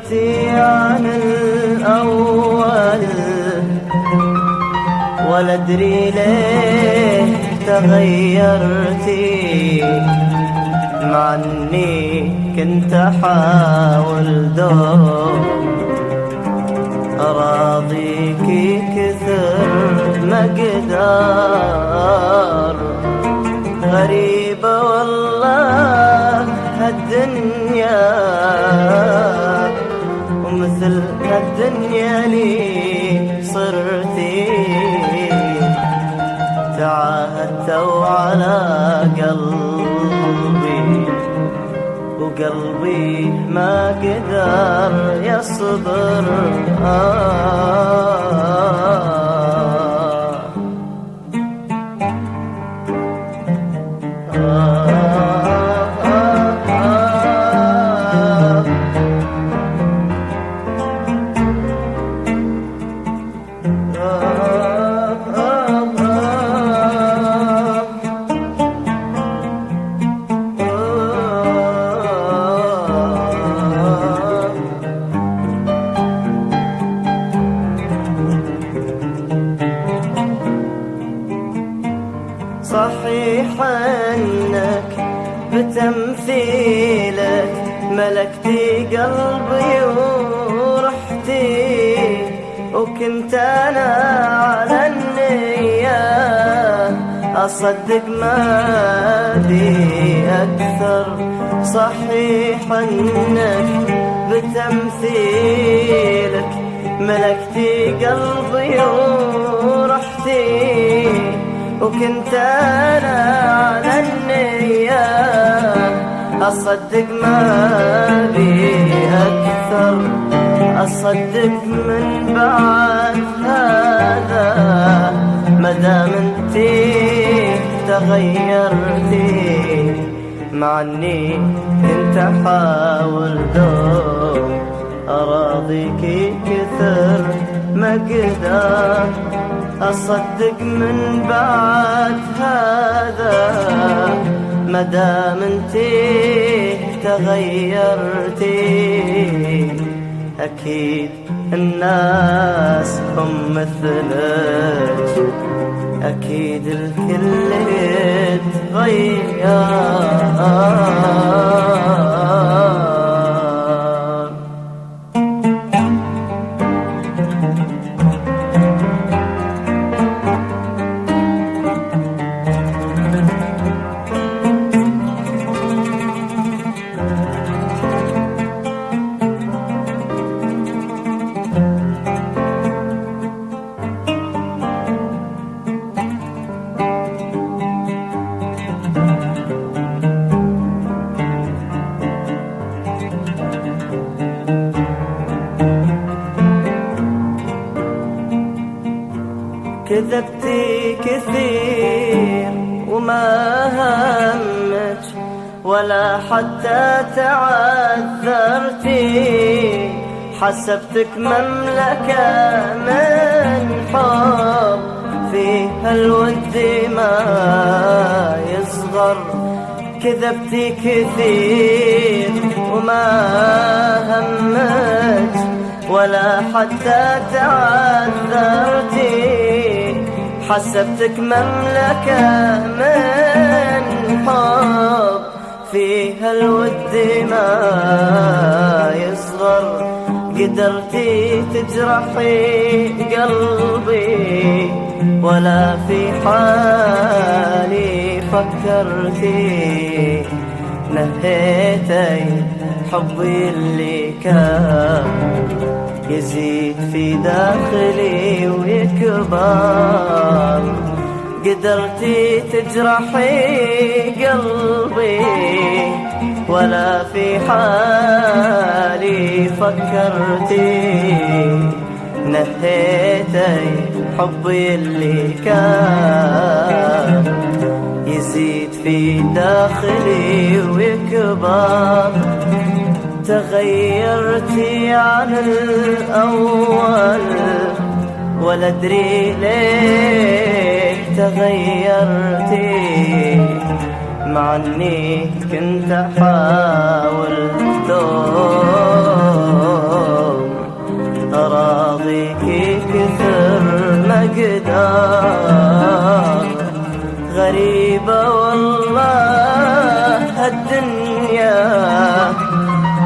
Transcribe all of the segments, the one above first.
تغيرتي عن الأول، ولا أدري ليه تغيرتي، مع أني كنت أحاول دوم أراضيكي كثر ما أقدر. غريبة والله هالدنيا، ومثل هالدنيا لي صرتي. تعاهدتوا على قلبي، وقلبي ما قدر يصبر. صحيح انك بتمثيلك ملكتي قلبي ورحتي، وكنت انا على النية اصدق ما بي اكثر. صحيح انك بتمثيلك ملكتي قلبي ورحتي، وكنت أنا على النية أصدق ما بي أكثر. أصدق من بعد هذا مدام انتي تغيرتي، مع أني كنت أحاول دوم أراضيكي كثر ما أقدر. أصدق من بعد هذا مدام انتي تغيرتي. أكيد الناس هم مثلك، أكيد الكل يتغير. كذبتي كثير وما همك، ولا حتى تعذرتي. حسبتك مملكة من حب، فيها الود ما يصغر. كذبتي كثير وما همك، ولا حتى تعذرتي. حسبتك مملكة من حب، فيها الود ما يصغر. قدرتي تجرحي قلبي، ولا في حالي فكرتي. نهيتي حبي اللي كان يزيد في داخلي ويكبر. قدرتي تجرحي قلبي، ولا في حالي فكرتي. نهيتي حبي اللي كان يزيد في داخلي ويكبر. تغيرتي عن الأول، ولا أدري ليه تغيرتي، مع أني كنت أحاول دوم أراضيك كثر مقدار. غريبة والله هالدنيا،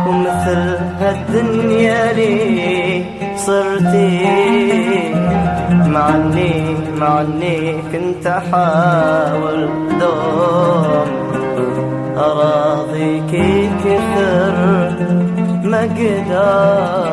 ومثل هالدنيا لي صرتي. مع اني كنت احاول دوم أراضيك كثر مقدار.